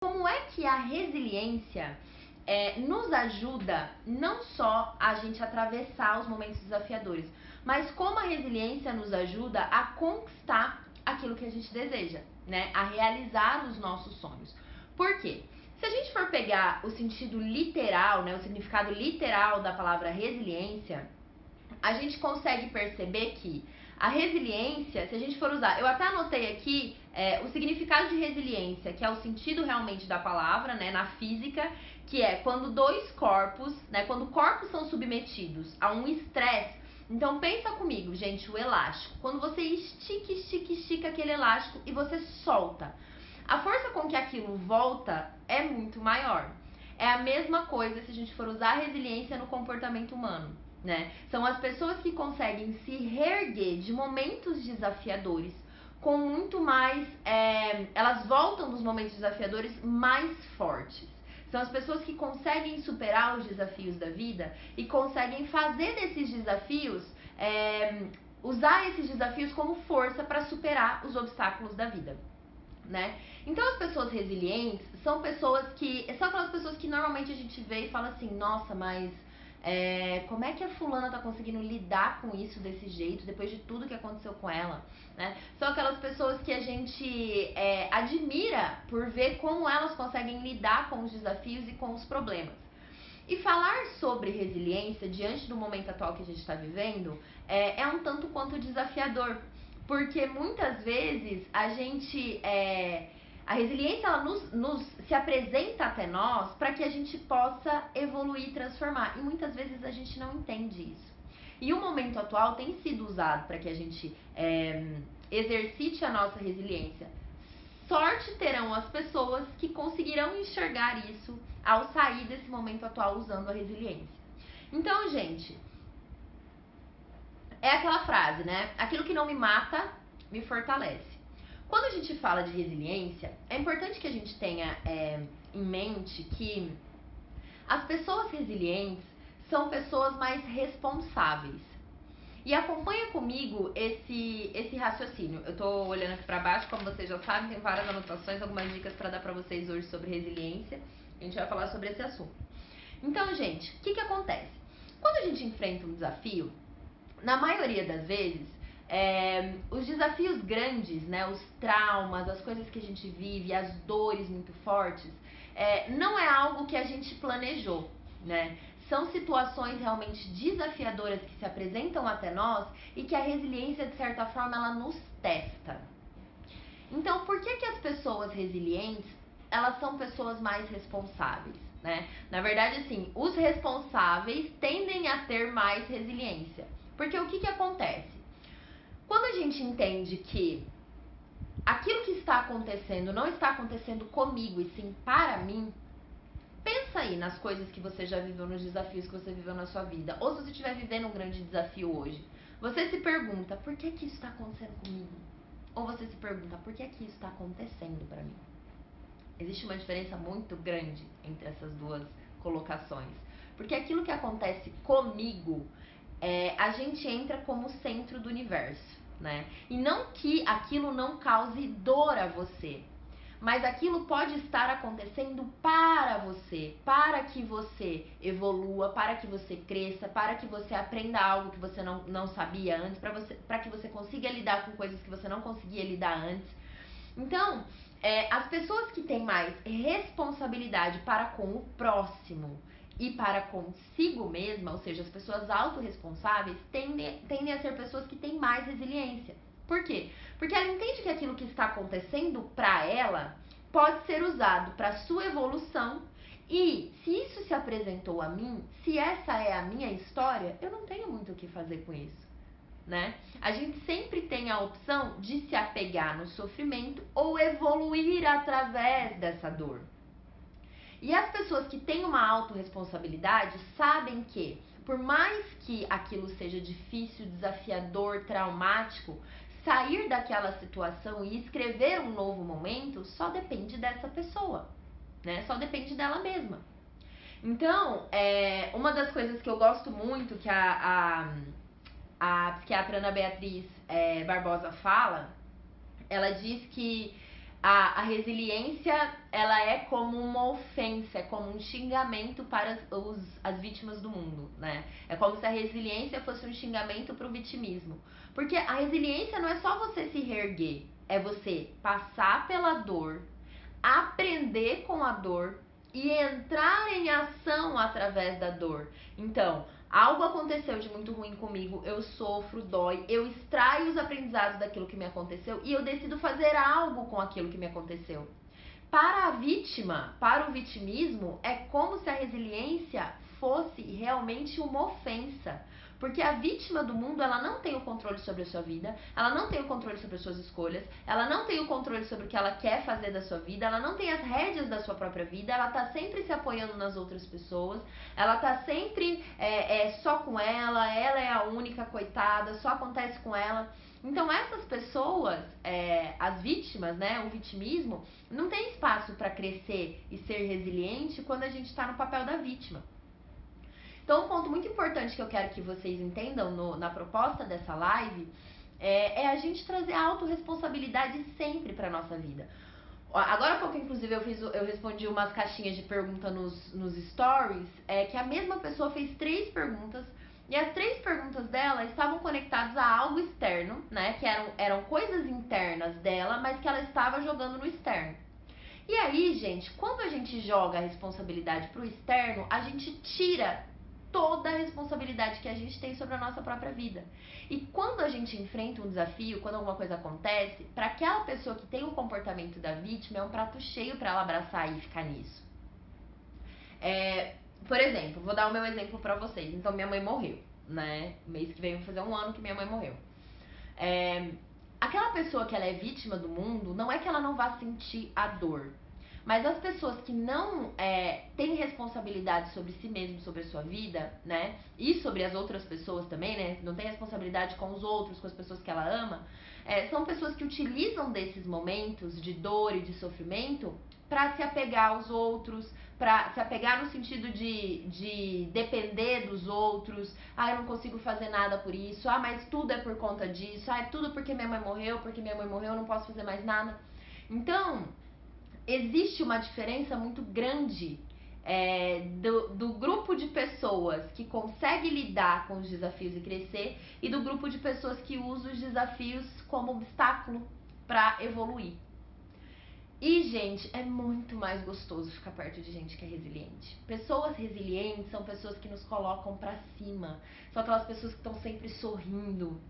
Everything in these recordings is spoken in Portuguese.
Como é que a resiliência nos ajuda não só a gente atravessar os momentos desafiadores, mas como a resiliência nos ajuda a conquistar aquilo que a gente deseja, né? A realizar os nossos sonhos. Por quê? Se a gente for pegar o sentido literal, né, o significado literal da palavra resiliência, a gente consegue perceber que a resiliência, se a gente for usar, eu até anotei aqui o significado de resiliência, que é o sentido realmente da palavra, né, na física, que é quando dois corpos, né, quando corpos são submetidos a um estresse. Então pensa comigo, gente, o elástico. Quando você estica aquele elástico e você solta, a força com que aquilo volta é muito maior. É a mesma coisa se a gente for usar a resiliência no comportamento humano, né? São as pessoas que conseguem se reerguer de momentos desafiadores com muito mais... elas voltam dos momentos desafiadores mais fortes. São as pessoas que conseguem superar os desafios da vida e conseguem fazer desses desafios, usar esses desafios como força para superar os obstáculos da vida, né? Então as pessoas resilientes são aquelas pessoas que normalmente a gente vê e fala assim, nossa, mas como é que a fulana tá conseguindo lidar com isso desse jeito, depois de tudo que aconteceu com ela, né? São aquelas pessoas que a gente admira por ver como elas conseguem lidar com os desafios e com os problemas. E falar sobre resiliência diante do momento atual que a gente está vivendo é um tanto quanto desafiador, porque muitas vezes a resiliência ela se apresenta até nós para que a gente possa evoluir e transformar, e muitas vezes a gente não entende isso. E o momento atual tem sido usado para que a gente exercite a nossa resiliência. Sorte terão as pessoas que conseguirão enxergar isso ao sair desse momento atual usando a resiliência. Então, gente, é aquela frase, né? Aquilo que não me mata, me fortalece. Quando a gente fala de resiliência, é importante que a gente tenha em mente que as pessoas resilientes são pessoas mais responsáveis. E acompanha comigo esse raciocínio. Eu tô olhando aqui pra baixo, como vocês já sabem, tem várias anotações, algumas dicas para dar pra vocês hoje sobre resiliência. A gente vai falar sobre esse assunto. Então, gente, o que acontece? Quando a gente enfrenta um desafio, na maioria das vezes, os desafios grandes, né, os traumas, as coisas que a gente vive, as dores muito fortes, não é algo que a gente planejou, né? São situações realmente desafiadoras que se apresentam até nós e que a resiliência, de certa forma, ela nos testa. Então, por que as pessoas resilientes, elas são pessoas mais responsáveis, né? Na verdade, assim, os responsáveis tendem a ter mais resiliência. Porque o que acontece? Quando a gente entende que aquilo que está acontecendo não está acontecendo comigo e sim para mim, pensa aí nas coisas que você já viveu, nos desafios que você viveu na sua vida. Ou se você estiver vivendo um grande desafio hoje, você se pergunta, por que isso está acontecendo comigo? Ou você se pergunta, por que isso está acontecendo para mim? Existe uma diferença muito grande entre essas duas colocações. Porque aquilo que acontece comigo, a gente entra como centro do universo, né? E não que aquilo não cause dor a você, mas aquilo pode estar acontecendo para você, para que você evolua, para que você cresça, para que você aprenda algo que você não sabia antes, para que você consiga lidar com coisas que você não conseguia lidar antes. Então, as pessoas que têm mais responsabilidade para com o próximo e para consigo mesma, ou seja, as pessoas autorresponsáveis, tendem a ser pessoas que têm mais resiliência. Por quê? Porque ela entende que aquilo que está acontecendo para ela pode ser usado para sua evolução, e se isso se apresentou a mim, se essa é a minha história, eu não tenho muito o que fazer com isso, né? A gente sempre tem a opção de se apegar no sofrimento ou evoluir através dessa dor. E as pessoas que têm uma autorresponsabilidade sabem que, por mais que aquilo seja difícil, desafiador, traumático, sair daquela situação e escrever um novo momento só depende dessa pessoa, né? Só depende dela mesma. Então, uma das coisas que eu gosto muito que a psiquiatra Ana Beatriz Barbosa fala, ela diz que a resiliência, ela é como uma ofensa, é como um xingamento para as vítimas do mundo, né? É como se a resiliência fosse um xingamento para o vitimismo. Porque a resiliência não é só você se reerguer, é você passar pela dor, aprender com a dor e entrar em ação através da dor. Então, algo aconteceu de muito ruim comigo, eu sofro, dói, eu extraio os aprendizados daquilo que me aconteceu e eu decido fazer algo com aquilo que me aconteceu. Para a vítima, para o vitimismo, é como se a resiliência fosse realmente uma ofensa. Porque a vítima do mundo, ela não tem o controle sobre a sua vida, ela não tem o controle sobre as suas escolhas, ela não tem o controle sobre o que ela quer fazer da sua vida, ela não tem as rédeas da sua própria vida, ela tá sempre se apoiando nas outras pessoas, ela tá sempre só com ela é a única coitada, só acontece com ela. Então essas pessoas, as vítimas, né, o vitimismo, não tem espaço para crescer e ser resiliente quando a gente está no papel da vítima. Então, um ponto muito importante que eu quero que vocês entendam na proposta dessa live é a gente trazer a autorresponsabilidade sempre para nossa vida. Agora há pouco, inclusive, eu respondi umas caixinhas de pergunta nos stories, que a mesma pessoa fez 3 perguntas, e as 3 perguntas dela estavam conectadas a algo externo, né? Que eram coisas internas dela, mas que ela estava jogando no externo. E aí, gente, quando a gente joga a responsabilidade pro externo, a gente tira toda a responsabilidade que a gente tem sobre a nossa própria vida. E quando a gente enfrenta um desafio, quando alguma coisa acontece, para aquela pessoa que tem o comportamento da vítima, é um prato cheio para ela abraçar e ficar nisso. Por exemplo, vou dar o meu exemplo para vocês. Então, minha mãe morreu, né? Mês que vem vai fazer 1 ano que minha mãe morreu. Aquela pessoa que ela é vítima do mundo, não é que ela não vá sentir a dor. Mas as pessoas que não têm responsabilidade sobre si mesmo, sobre a sua vida, né? E sobre as outras pessoas também, né? Não tem responsabilidade com os outros, com as pessoas que ela ama. São pessoas que utilizam desses momentos de dor e de sofrimento para se apegar aos outros, para se apegar no sentido de depender dos outros. Eu não consigo fazer nada por isso. Mas tudo é por conta disso. É tudo porque minha mãe morreu, eu não posso fazer mais nada. Então, existe uma diferença muito grande do grupo de pessoas que consegue lidar com os desafios e crescer e do grupo de pessoas que usa os desafios como obstáculo para evoluir. E, gente, é muito mais gostoso ficar perto de gente que é resiliente. Pessoas resilientes são pessoas que nos colocam pra cima. São aquelas pessoas que estão sempre sorrindo.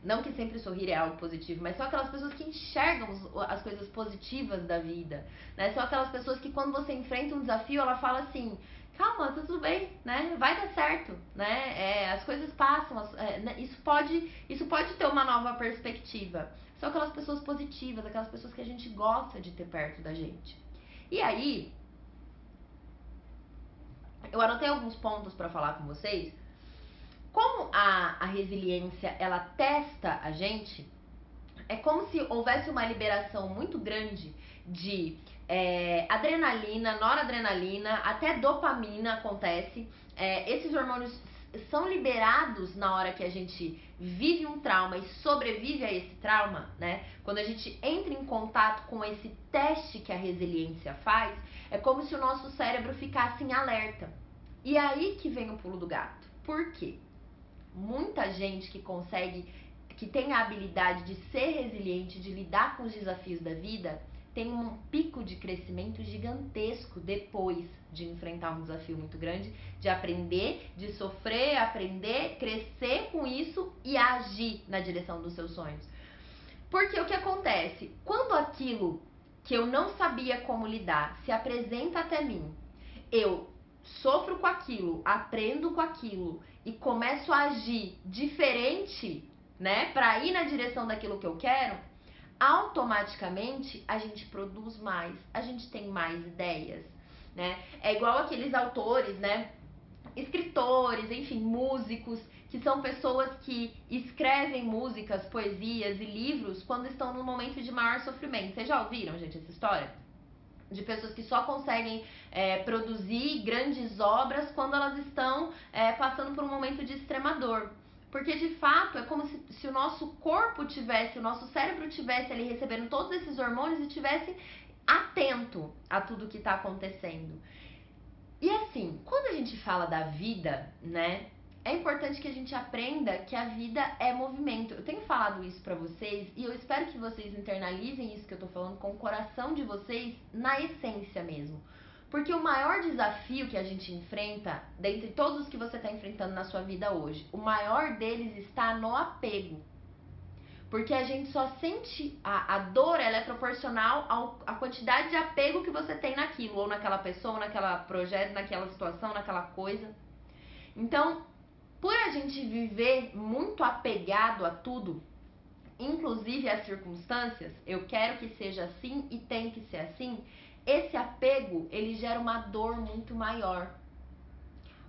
Não que sempre sorrir é algo positivo, mas são aquelas pessoas que enxergam as coisas positivas da vida, né? São aquelas pessoas que quando você enfrenta um desafio, ela fala assim, calma, tá tudo bem, né? Vai dar certo, né? As coisas passam, isso pode ter uma nova perspectiva. São aquelas pessoas positivas, aquelas pessoas que a gente gosta de ter perto da gente. E aí, eu anotei alguns pontos pra falar com vocês. Como a resiliência, ela testa a gente, é como se houvesse uma liberação muito grande de adrenalina, noradrenalina, até dopamina acontece. Esses hormônios são liberados na hora que a gente vive um trauma e sobrevive a esse trauma, né? Quando a gente entra em contato com esse teste que a resiliência faz, é como se o nosso cérebro ficasse em alerta. E aí que vem o pulo do gato. Por quê? Muita gente que tem a habilidade de ser resiliente, de lidar com os desafios da vida, tem um pico de crescimento gigantesco depois de enfrentar um desafio muito grande, de aprender, de sofrer, aprender, crescer com isso e agir na direção dos seus sonhos. Porque o que acontece? Quando aquilo que eu não sabia como lidar se apresenta até mim, eu sofro com aquilo, aprendo com aquilo e começo a agir diferente, né, para ir na direção daquilo que eu quero, automaticamente a gente produz mais, a gente tem mais ideias, né? É igual aqueles autores, né, escritores, enfim, músicos, que são pessoas que escrevem músicas, poesias e livros quando estão num momento de maior sofrimento. Vocês já ouviram, gente, essa história? De pessoas que só conseguem produzir grandes obras quando elas estão passando por um momento de extrema dor. Porque de fato é como se o nosso corpo tivesse, o nosso cérebro tivesse ali recebendo todos esses hormônios e tivesse atento a tudo que está acontecendo. E assim, quando a gente fala da vida, né, é importante que a gente aprenda que a vida é movimento. Eu tenho falado isso pra vocês e eu espero que vocês internalizem isso que eu tô falando com o coração de vocês na essência mesmo. Porque o maior desafio que a gente enfrenta, dentre todos os que você está enfrentando na sua vida hoje, o maior deles está no apego. Porque a gente só sente a dor, ela é proporcional à quantidade de apego que você tem naquilo, ou naquela pessoa, ou naquela projeto, naquela situação, naquela coisa. Então, por a gente viver muito apegado a tudo, inclusive às circunstâncias, eu quero que seja assim e tem que ser assim, esse apego, ele gera uma dor muito maior.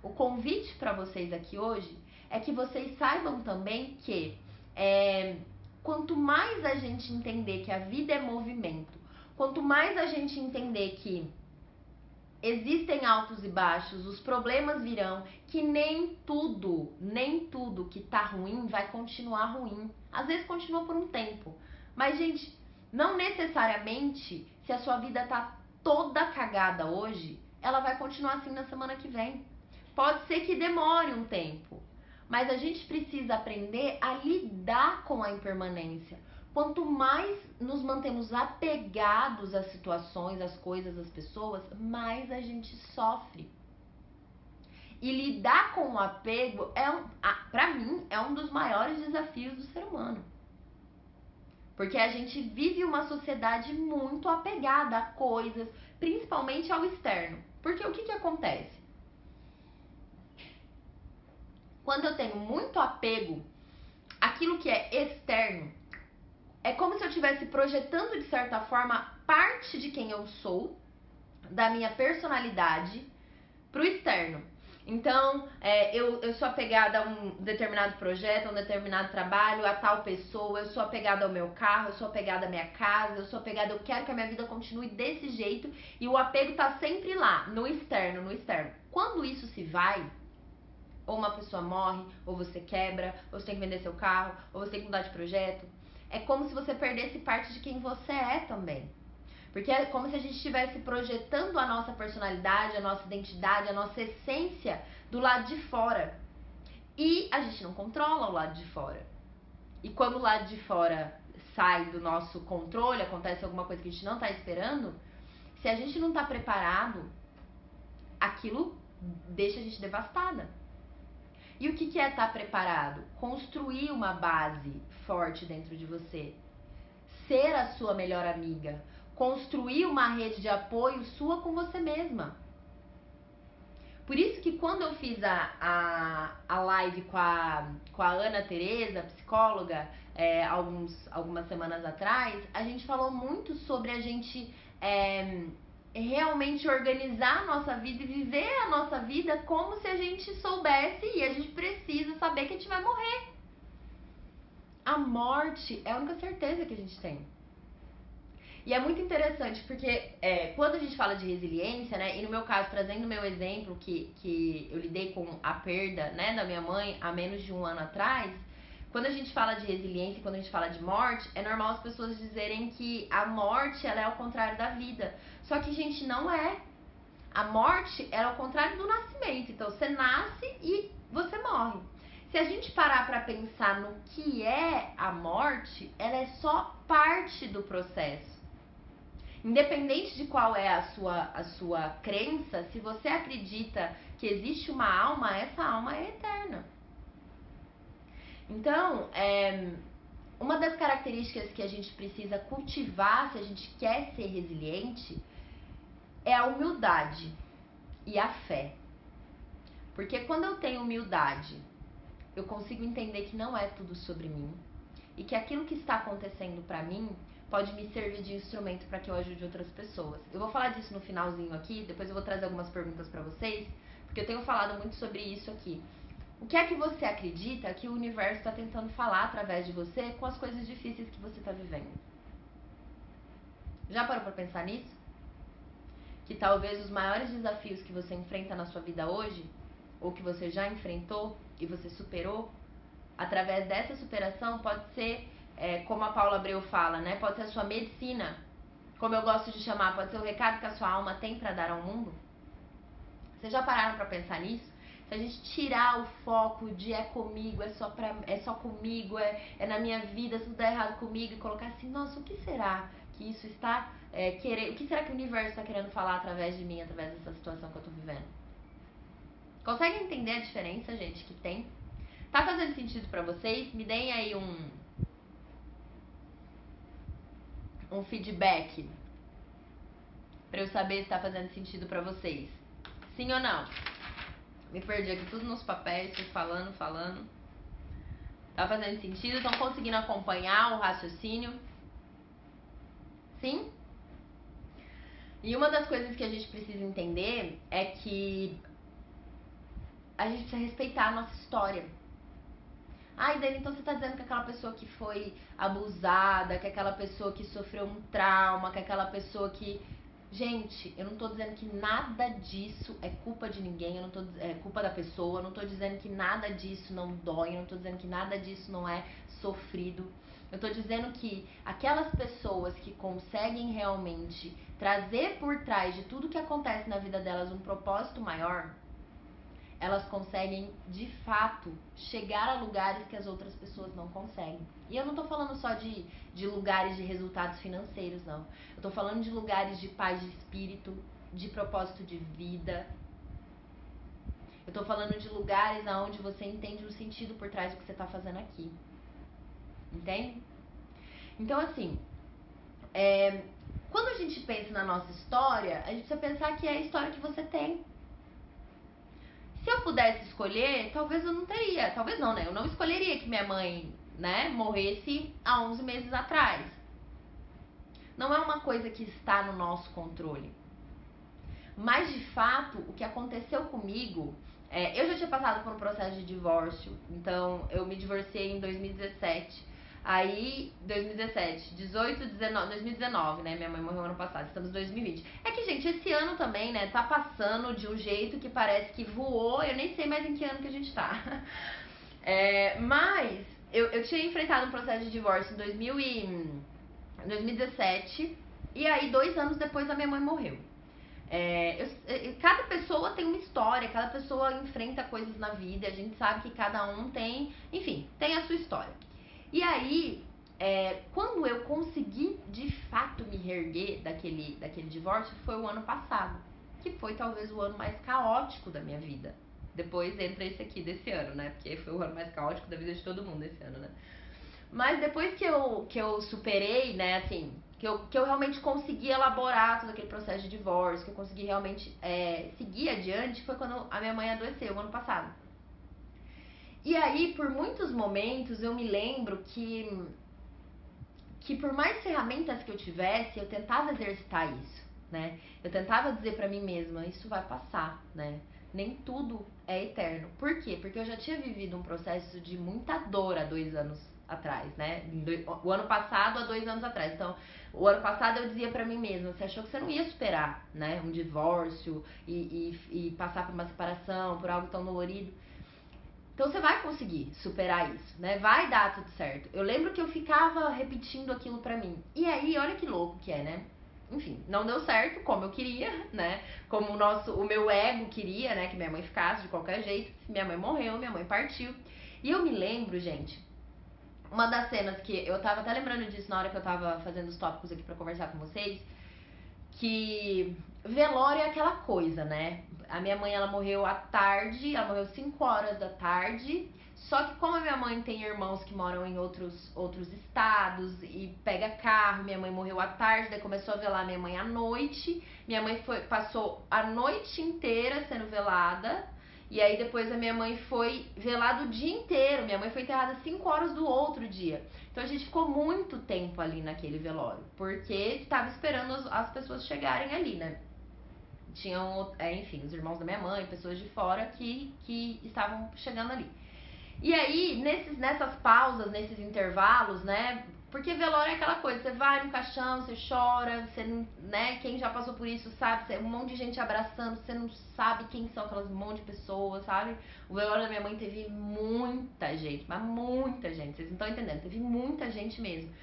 O convite para vocês aqui hoje é que vocês saibam também que quanto mais a gente entender que a vida é movimento, quanto mais a gente entender que existem altos e baixos, os problemas virão, que nem tudo que tá ruim vai continuar ruim. Às vezes continua por um tempo. Mas, gente, não necessariamente, se a sua vida tá toda cagada hoje, ela vai continuar assim na semana que vem. Pode ser que demore um tempo. Mas a gente precisa aprender a lidar com a impermanência. Quanto mais nos mantemos apegados às situações, às coisas, às pessoas, mais a gente sofre. E lidar com o apego, pra mim, é um dos maiores desafios do ser humano. Porque a gente vive uma sociedade muito apegada a coisas, principalmente ao externo. Porque o que acontece? Quando eu tenho muito apego àquilo que é externo, é como se eu estivesse projetando, de certa forma, parte de quem eu sou, da minha personalidade, pro externo. Então, eu sou apegada a um determinado projeto, a um determinado trabalho, a tal pessoa, eu sou apegada ao meu carro, eu sou apegada à minha casa, eu sou apegada, eu quero que a minha vida continue desse jeito, e o apego tá sempre lá, no externo, no externo. Quando isso se vai, ou uma pessoa morre, ou você quebra, ou você tem que vender seu carro, ou você tem que mudar de projeto, é como se você perdesse parte de quem você é também. Porque é como se a gente estivesse projetando a nossa personalidade, a nossa identidade, a nossa essência do lado de fora. E a gente não controla o lado de fora. E quando o lado de fora sai do nosso controle, acontece alguma coisa que a gente não está esperando, se a gente não está preparado, aquilo deixa a gente devastada. E o que é estar preparado? Construir uma base forte dentro de você. Ser a sua melhor amiga. Construir uma rede de apoio sua com você mesma. Por isso que quando eu fiz a live com a Ana Tereza, psicóloga, algumas semanas atrás, a gente falou muito sobre a gente realmente organizar a nossa vida e viver a nossa vida como se a gente soubesse e a gente precisa saber que a gente vai morrer. A morte é a única certeza que a gente tem. E é muito interessante porque quando a gente fala de resiliência, né, e no meu caso, trazendo o meu exemplo, que eu lidei com a perda, né, da minha mãe há menos de um ano atrás, quando a gente fala de resiliência, quando a gente fala de morte, é normal as pessoas dizerem que a morte ela é ao contrário da vida. Só que, gente, não é. A morte ela é ao contrário do nascimento. Então, você nasce e você morre. Se a gente parar para pensar no que é a morte, ela é só parte do processo. Independente de qual é a sua crença, se você acredita que existe uma alma, essa alma é eterna. Então, uma das características que a gente precisa cultivar se a gente quer ser resiliente é a humildade e a fé. Porque quando eu tenho humildade, eu consigo entender que não é tudo sobre mim e que aquilo que está acontecendo para mim pode me servir de instrumento para que eu ajude outras pessoas. Eu vou falar disso no finalzinho aqui, depois eu vou trazer algumas perguntas para vocês, porque eu tenho falado muito sobre isso aqui. O que é que você acredita que o universo está tentando falar através de você com as coisas difíceis que você está vivendo? Já parou para pensar nisso? Que talvez os maiores desafios que você enfrenta na sua vida hoje, ou que você já enfrentou e você superou, através dessa superação, pode ser, como a Paula Abreu fala, né? Pode ser a sua medicina, como eu gosto de chamar, pode ser o recado que a sua alma tem para dar ao mundo. Vocês já pararam para pensar nisso? Se a gente tirar o foco de é comigo, é só comigo, é na minha vida, se tudo der errado comigo, e colocar assim, nossa, o que será que isso está querendo, o que será que o universo está querendo falar através de mim, através dessa situação que eu tô vivendo? Conseguem entender a diferença, gente, que tem? Tá fazendo sentido pra vocês? Me deem aí um feedback pra eu saber se tá fazendo sentido pra vocês. Sim ou não? Me perdi aqui tudo nos papéis, fui falando. Tá fazendo sentido? Estão conseguindo acompanhar o raciocínio? Sim? E uma das coisas que a gente precisa entender é que a gente precisa respeitar a nossa história. Ai, Dani, então você tá dizendo que aquela pessoa que foi abusada, que aquela pessoa que sofreu um trauma, que aquela pessoa que... Gente, eu não tô dizendo que nada disso é culpa de ninguém, é culpa da pessoa, eu não tô dizendo que nada disso não dói, eu não tô dizendo que nada disso não é sofrido. Eu tô dizendo que aquelas pessoas que conseguem realmente trazer por trás de tudo que acontece na vida delas um propósito maior, elas conseguem, de fato, chegar a lugares que as outras pessoas não conseguem. E eu não tô falando só de lugares de resultados financeiros, não. Eu tô falando de lugares de paz de espírito, de propósito de vida. Eu tô falando de lugares onde você entende o sentido por trás do que você tá fazendo aqui. Entende? Então, assim, quando a gente pensa na nossa história, a gente precisa pensar que é a história que você tem. Se eu pudesse escolher, talvez eu não teria. Talvez não, né? Eu não escolheria que minha mãe, né, morresse há 11 meses atrás. Não é uma coisa que está no nosso controle. Mas, de fato, o que aconteceu comigo... eu já tinha passado por um processo de divórcio. Então, eu me divorciei em 2017. Aí, 2017, 18, 19, 2019, né? Minha mãe morreu ano passado, estamos em 2020. É que, gente, esse ano também, né, tá passando de um jeito que parece que voou, eu nem sei mais em que ano que a gente tá. Mas, eu tinha enfrentado um processo de divórcio em 2017, e aí 2 anos depois a minha mãe morreu. Cada pessoa tem uma história, cada pessoa enfrenta coisas na vida, a gente sabe que cada um tem, enfim, tem a sua história. E aí, quando eu consegui de fato me reerguer daquele divórcio, foi o ano passado, que foi talvez o ano mais caótico da minha vida. Depois entra esse aqui desse ano, né? Porque foi o ano mais caótico da vida de todo mundo esse ano, né? Mas depois que eu superei, né, assim, que eu realmente consegui elaborar todo aquele processo de divórcio, que eu consegui realmente seguir adiante, foi quando a minha mãe adoeceu, o ano passado. E aí, por muitos momentos, eu me lembro que por mais ferramentas que eu tivesse, eu tentava exercitar isso, né? Eu tentava dizer pra mim mesma, isso vai passar, né? Nem tudo é eterno. Por quê? Porque eu já tinha vivido um processo de muita dor há 2 anos atrás, né? O ano passado, há 2 anos atrás. Então, o ano passado eu dizia pra mim mesma, você achou que você não ia superar, né? Um divórcio e passar por uma separação, por algo tão dolorido. Então você vai conseguir superar isso, né? Vai dar tudo certo. Eu lembro que eu ficava repetindo aquilo pra mim. E aí, olha que louco que é, né? Enfim, não deu certo como eu queria, né? Como o meu ego queria, né? Que minha mãe ficasse de qualquer jeito. Minha mãe morreu, minha mãe partiu. E eu me lembro, gente, uma das cenas que eu tava até lembrando disso na hora que eu tava fazendo os tópicos aqui pra conversar com vocês, que velório é aquela coisa, né? A minha mãe, ela morreu à tarde, ela morreu 5 horas da tarde. Só que como a minha mãe tem irmãos que moram em outros estados e pega carro, minha mãe morreu à tarde, daí começou a velar minha mãe à noite. Minha mãe passou a noite inteira sendo velada. E aí depois a minha mãe foi velada o dia inteiro. Minha mãe foi enterrada 5 horas do outro dia. Então a gente ficou muito tempo ali naquele velório, porque estava esperando as pessoas chegarem ali, né? Tinham, enfim, os irmãos da minha mãe, pessoas de fora que estavam chegando ali. E aí, nessas pausas, nesses intervalos, né, Porque velório é aquela coisa, você vai no caixão, você chora, você não, né? Quem já passou por isso sabe, um monte de gente abraçando, você não sabe quem são aquelas monte de pessoas, sabe? O velório da minha mãe teve muita gente, mas muita gente, vocês não estão entendendo, teve muita gente mesmo.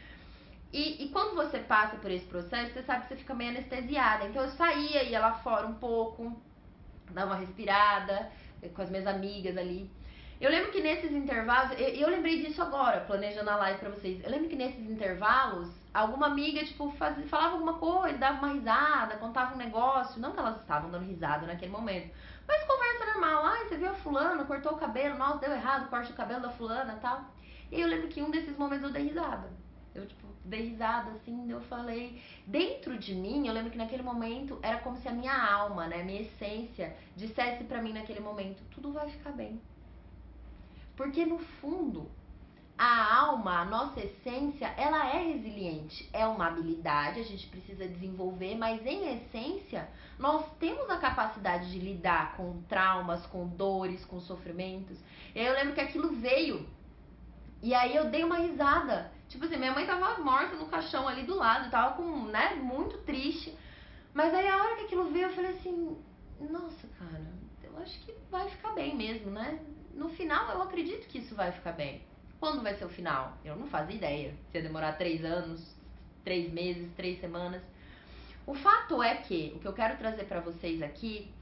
E quando você passa por esse processo, você sabe que você fica meio anestesiada. Então eu saía, ia lá fora um pouco, dava uma respirada com as minhas amigas ali. Eu lembro que nesses intervalos, eu lembrei disso agora, planejando a live pra vocês. Eu lembro que nesses intervalos, alguma amiga, tipo, falava alguma coisa, dava uma risada, contava um negócio. Não que elas estavam dando risada naquele momento, mas conversa normal. Ai, você viu a fulana, cortou o cabelo, nossa, deu errado, corte o cabelo da fulana e tal. E eu lembro que em um desses momentos eu dei risada. Eu, tipo, dei risada, assim, eu falei... Dentro de mim, eu lembro que naquele momento era como se a minha alma, né, minha essência, dissesse pra mim naquele momento, tudo vai ficar bem. Porque no fundo, a alma, a nossa essência, ela é resiliente. É uma habilidade, a gente precisa desenvolver, mas em essência, nós temos a capacidade de lidar com traumas, com dores, com sofrimentos. E aí eu lembro que aquilo veio, e aí eu dei uma risada. Tipo assim, minha mãe tava morta no caixão ali do lado, tava com, né, muito triste. Mas aí a hora que aquilo veio, eu falei assim, nossa, cara, eu acho que vai ficar bem mesmo, né? No final, eu acredito que isso vai ficar bem. Quando vai ser o final? Eu não fazia ideia. Se ia demorar 3 anos, 3 meses, 3 semanas. O fato é que, o que eu quero trazer pra vocês aqui,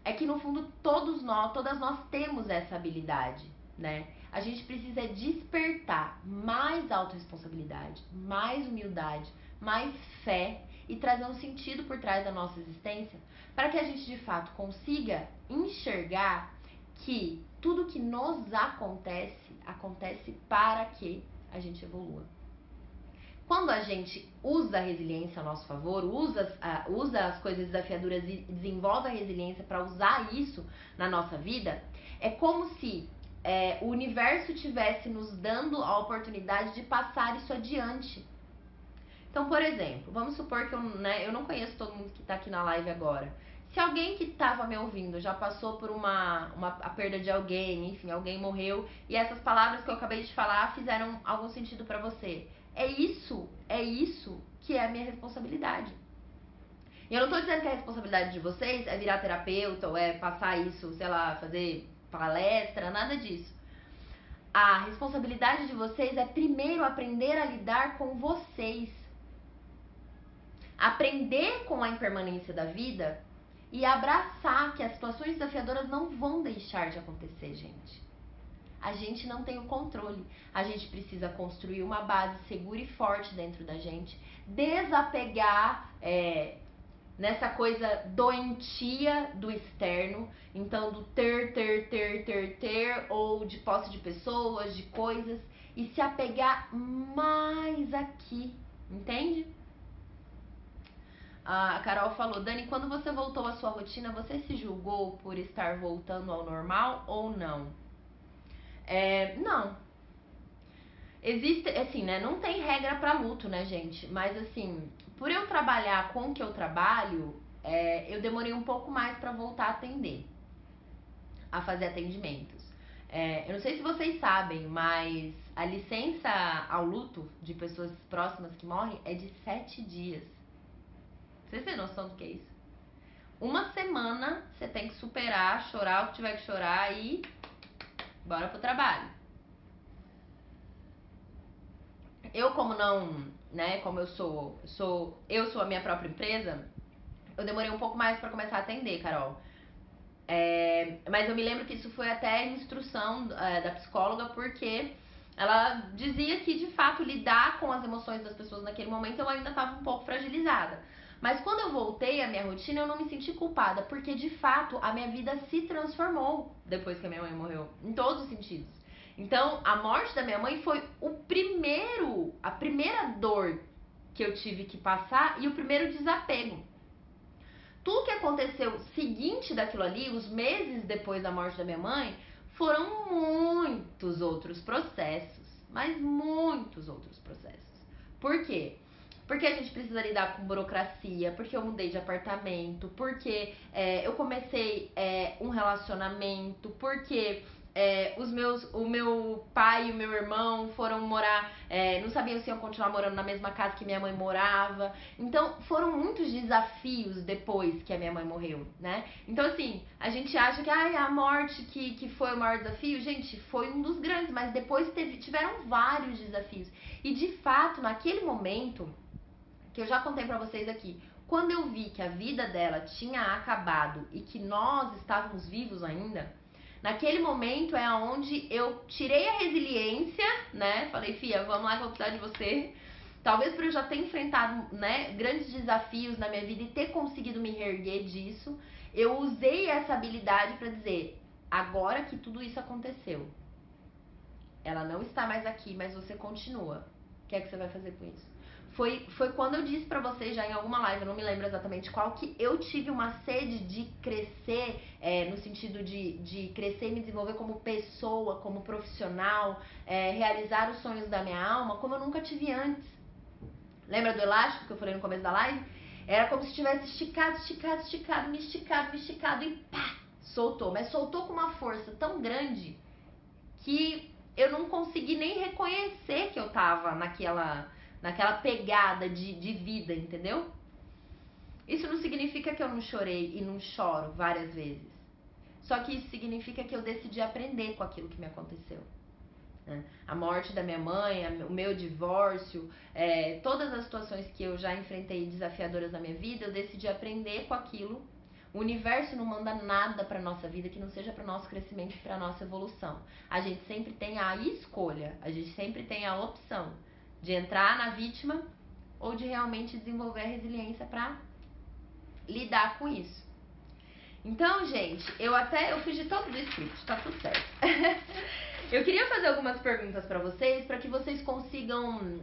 é que no fundo todas nós temos essa habilidade, né? A gente precisa despertar mais autorresponsabilidade, mais humildade, mais fé e trazer um sentido por trás da nossa existência para que a gente de fato consiga enxergar que tudo que nos acontece, acontece para que a gente evolua. Quando a gente usa a resiliência a nosso favor, usa as coisas desafiadoras e desenvolve a resiliência para usar isso na nossa vida, é como se o universo tivesse nos dando a oportunidade de passar isso adiante. Então, por exemplo, vamos supor que eu não conheço todo mundo que está aqui na live agora. Se alguém que estava me ouvindo já passou por a perda de alguém, enfim, alguém morreu, e essas palavras que eu acabei de falar fizeram algum sentido para você. É isso que é a minha responsabilidade. E eu não tô dizendo que a responsabilidade de vocês é virar terapeuta ou é passar isso, sei lá, fazer palestra, nada disso. A responsabilidade de vocês é primeiro aprender a lidar com vocês. Aprender com a impermanência da vida e abraçar que as situações desafiadoras não vão deixar de acontecer, gente. A gente não tem o controle. A gente precisa construir uma base segura e forte dentro da gente, desapegar nessa coisa doentia do externo, então do ter, ou de posse de pessoas, de coisas, e se apegar mais aqui, entende? A Carol falou, Dani, quando você voltou à sua rotina, você se julgou por estar voltando ao normal ou não? Não. Existe, assim, né? Não tem regra pra luto, né, gente? Mas, assim, por eu trabalhar com o que eu trabalho, eu demorei um pouco mais pra voltar a atender, a fazer atendimentos. Eu não sei se vocês sabem, mas a licença ao luto de pessoas próximas que morrem é de 7 dias. Vocês têm noção do que é isso? Uma semana você tem que superar, chorar o que tiver que chorar e bora pro trabalho. Eu como não, né, como eu sou a minha própria empresa, eu demorei um pouco mais pra começar a atender, Carol. Mas eu me lembro que isso foi até instrução da psicóloga, porque ela dizia que de fato lidar com as emoções das pessoas naquele momento eu ainda estava um pouco fragilizada. Mas quando eu voltei à minha rotina, eu não me senti culpada, porque de fato a minha vida se transformou depois que a minha mãe morreu, em todos os sentidos. Então, a morte da minha mãe foi a primeira dor que eu tive que passar e o primeiro desapego. Tudo que aconteceu seguinte daquilo ali, os meses depois da morte da minha mãe, foram muitos outros processos, mas muitos outros processos. Por quê? Porque a gente precisa lidar com burocracia, porque eu mudei de apartamento, porque eu comecei um relacionamento, porque o meu pai e o meu irmão foram morar, não sabiam se iam continuar morando na mesma casa que minha mãe morava. Então, foram muitos desafios depois que a minha mãe morreu, né? Então, assim, a gente acha que a morte que foi o maior desafio, gente, foi um dos grandes, mas depois tiveram vários desafios. E, de fato, naquele momento, que eu já contei pra vocês aqui, quando eu vi que a vida dela tinha acabado e que nós estávamos vivos ainda, naquele momento é onde eu tirei a resiliência, né? Falei, Fia, vamos lá que eu vou precisar de você. Talvez por eu já ter enfrentado, né, grandes desafios na minha vida e ter conseguido me reerguer disso, eu usei essa habilidade pra dizer, agora que tudo isso aconteceu, ela não está mais aqui, mas você continua. O que é que você vai fazer com isso? Foi quando eu disse pra vocês já em alguma live, eu não me lembro exatamente qual, que eu tive uma sede de crescer, no sentido de crescer e me desenvolver como pessoa, como profissional, realizar os sonhos da minha alma, como eu nunca tive antes. Lembra do elástico que eu falei no começo da live? Era como se tivesse me esticado e pá, soltou. Mas soltou com uma força tão grande que eu não consegui nem reconhecer que eu tava naquela pegada de vida, entendeu? Isso não significa que eu não chorei e não choro várias vezes. Só que isso significa que eu decidi aprender com aquilo que me aconteceu. A morte da minha mãe, o meu divórcio, todas as situações que eu já enfrentei desafiadoras na minha vida, eu decidi aprender com aquilo. O universo não manda nada pra nossa vida que não seja para nosso crescimento e pra nossa evolução. A gente sempre tem a escolha, a gente sempre tem a opção de entrar na vítima ou de realmente desenvolver a resiliência pra lidar com isso. Então, gente, eu fiz de todo o script, tá tudo certo. Eu queria fazer algumas perguntas pra vocês, pra que vocês consigam,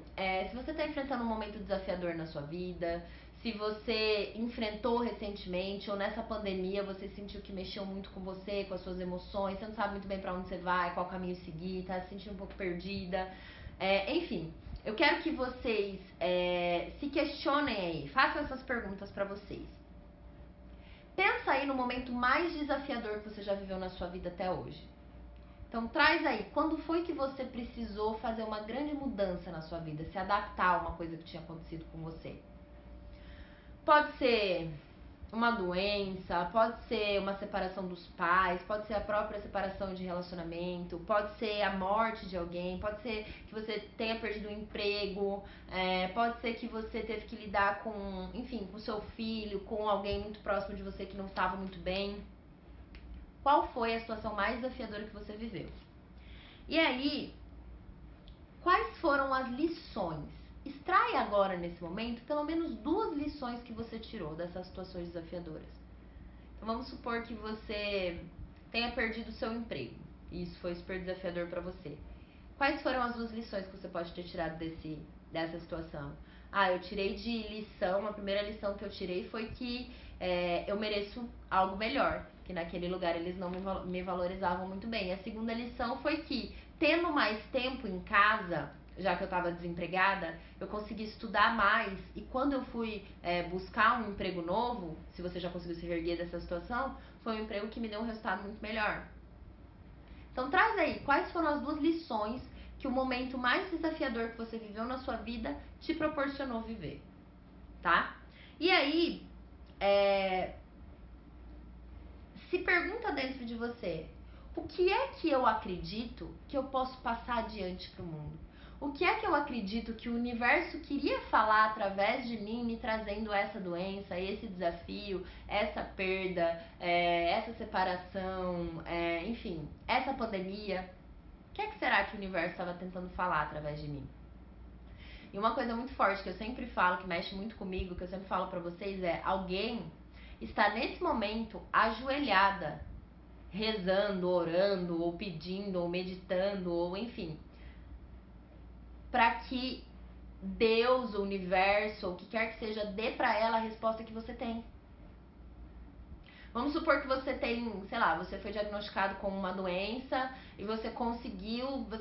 se você tá enfrentando um momento desafiador na sua vida, se você enfrentou recentemente ou nessa pandemia você sentiu que mexeu muito com você, com as suas emoções, você não sabe muito bem pra onde você vai, qual caminho seguir, tá se sentindo um pouco perdida, enfim, eu quero que vocês se questionem aí, façam essas perguntas pra vocês. Pensa aí no momento mais desafiador que você já viveu na sua vida até hoje. Então traz aí, quando foi que você precisou fazer uma grande mudança na sua vida, se adaptar a uma coisa que tinha acontecido com você? Pode ser uma doença, pode ser uma separação dos pais, pode ser a própria separação de relacionamento, pode ser a morte de alguém, pode ser que você tenha perdido o emprego, pode ser que você teve que lidar com, enfim, com seu filho, com alguém muito próximo de você que não estava muito bem. Qual foi a situação mais desafiadora que você viveu? E aí, quais foram as lições? Extrai agora, nesse momento, pelo menos 2 lições que você tirou dessas situações desafiadoras. Então, vamos supor que você tenha perdido o seu emprego. E isso foi super desafiador para você. Quais foram as 2 lições que você pode ter tirado dessa situação? Eu tirei de lição, a primeira lição que eu tirei foi que eu mereço algo melhor, que naquele lugar eles não me valorizavam muito bem. A segunda lição foi que, tendo mais tempo em casa, já que eu estava desempregada, eu consegui estudar mais, e quando eu fui buscar um emprego novo, se você já conseguiu se reerguer dessa situação, foi um emprego que me deu um resultado muito melhor. Então traz aí, quais foram as 2 lições que o momento mais desafiador que você viveu na sua vida te proporcionou viver, tá? E aí, se pergunta dentro de você, o que é que eu acredito que eu posso passar adiante pro mundo? O que é que eu acredito que o universo queria falar através de mim, me trazendo essa doença, esse desafio, essa perda, essa separação, enfim, essa pandemia? O que é que será que o universo estava tentando falar através de mim? E uma coisa muito forte que eu sempre falo, que mexe muito comigo, que eu sempre falo pra vocês alguém está nesse momento ajoelhada, rezando, orando, ou pedindo, ou meditando, ou enfim, para que Deus, o universo, ou o que quer que seja, dê pra ela a resposta que você tem. Vamos supor que você tem, sei lá, você foi diagnosticado com uma doença e você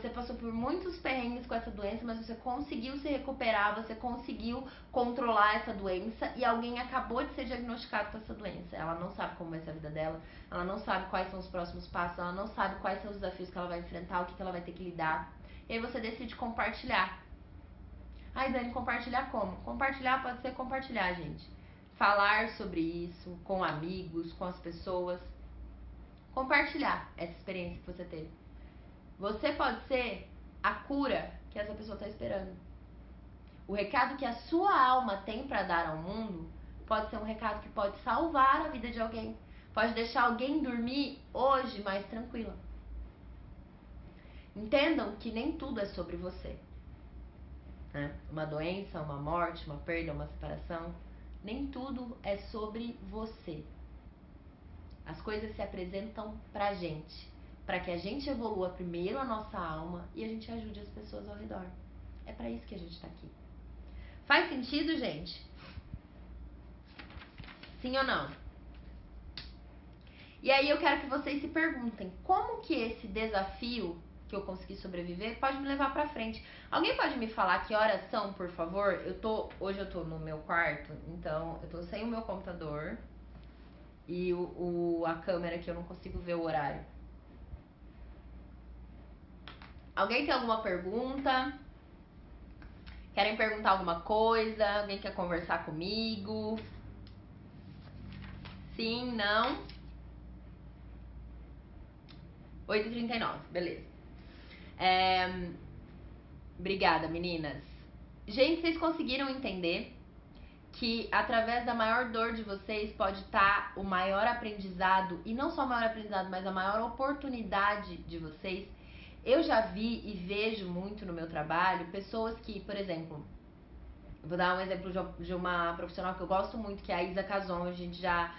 passou por muitos perrengues com essa doença, mas você conseguiu se recuperar, você conseguiu controlar essa doença e alguém acabou de ser diagnosticado com essa doença. Ela não sabe como vai ser a vida dela, ela não sabe quais são os próximos passos, ela não sabe quais são os desafios que ela vai enfrentar, o que ela vai ter que lidar. E aí você decide compartilhar. Ai, Dani, compartilhar como? Compartilhar pode ser compartilhar, gente. Falar sobre isso com amigos, com as pessoas. Compartilhar essa experiência que você teve. Você pode ser a cura que essa pessoa está esperando. O recado que a sua alma tem para dar ao mundo pode ser um recado que pode salvar a vida de alguém. Pode deixar alguém dormir hoje mais tranquila. Entendam que nem tudo é sobre você. Uma doença, uma morte, uma perda, uma separação, nem tudo é sobre você. As coisas se apresentam pra gente, para que a gente evolua primeiro a nossa alma e a gente ajude as pessoas ao redor. É pra isso que a gente tá aqui. Faz sentido, gente? Sim ou não? E aí eu quero que vocês se perguntem, como que esse desafio que eu consegui sobreviver pode me levar pra frente? Alguém pode me falar que horas são, por favor? Hoje eu tô no meu quarto, então eu tô sem o meu computador e a câmera que eu não consigo ver o horário. Alguém tem alguma pergunta? Querem perguntar alguma coisa? Alguém quer conversar comigo? Sim, não? 8h39, beleza. Obrigada, meninas. Gente, vocês conseguiram entender que através da maior dor de vocês pode estar o maior aprendizado, e não só o maior aprendizado, mas a maior oportunidade de vocês? Eu já vi e vejo muito no meu trabalho pessoas que, por exemplo, vou dar um exemplo de uma profissional que eu gosto muito, que é a Isa Cason. A gente já,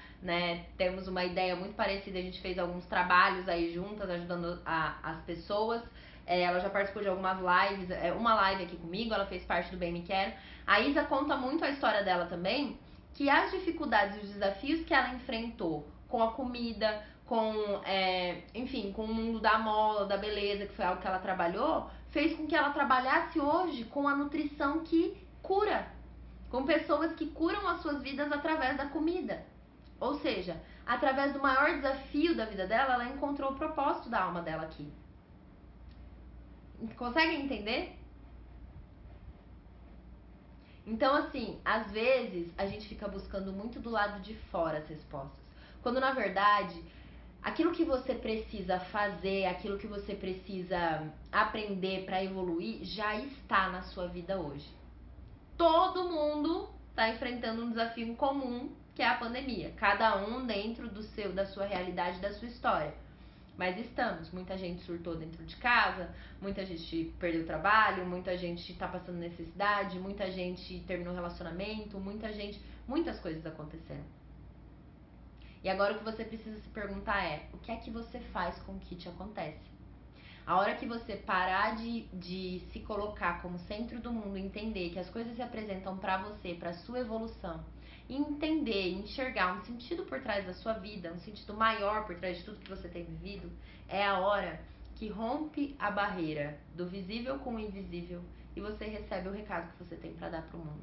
temos uma ideia muito parecida, a gente fez alguns trabalhos aí juntas, ajudando as pessoas. Ela já participou de algumas lives, uma live aqui comigo, ela fez parte do Bem Me Quero. A Isa conta muito a história dela também, que as dificuldades e os desafios que ela enfrentou com a comida, enfim, com o mundo da moda, da beleza, que foi algo que ela trabalhou, fez com que ela trabalhasse hoje com a nutrição que cura, com pessoas que curam as suas vidas através da comida. Ou seja, através do maior desafio da vida dela, ela encontrou o propósito da alma dela aqui. Conseguem entender? Então, assim, às vezes a gente fica buscando muito do lado de fora as respostas, quando na verdade aquilo que você precisa fazer, aquilo que você precisa aprender para evoluir já está na sua vida hoje. Todo mundo está enfrentando um desafio em comum, que é a pandemia. Cada um dentro da sua realidade, da sua história. Mas muita gente surtou dentro de casa, muita gente perdeu o trabalho, muita gente está passando necessidade, muita gente terminou o relacionamento, muitas coisas aconteceram. E agora o que você precisa se perguntar é, o que é que você faz com o que te acontece? A hora que você parar de se colocar como centro do mundo, entender que as coisas se apresentam pra você, pra sua evolução, e entender, enxergar um sentido por trás da sua vida, um sentido maior por trás de tudo que você tem vivido, é a hora que rompe a barreira do visível com o invisível e você recebe o recado que você tem pra dar pro mundo.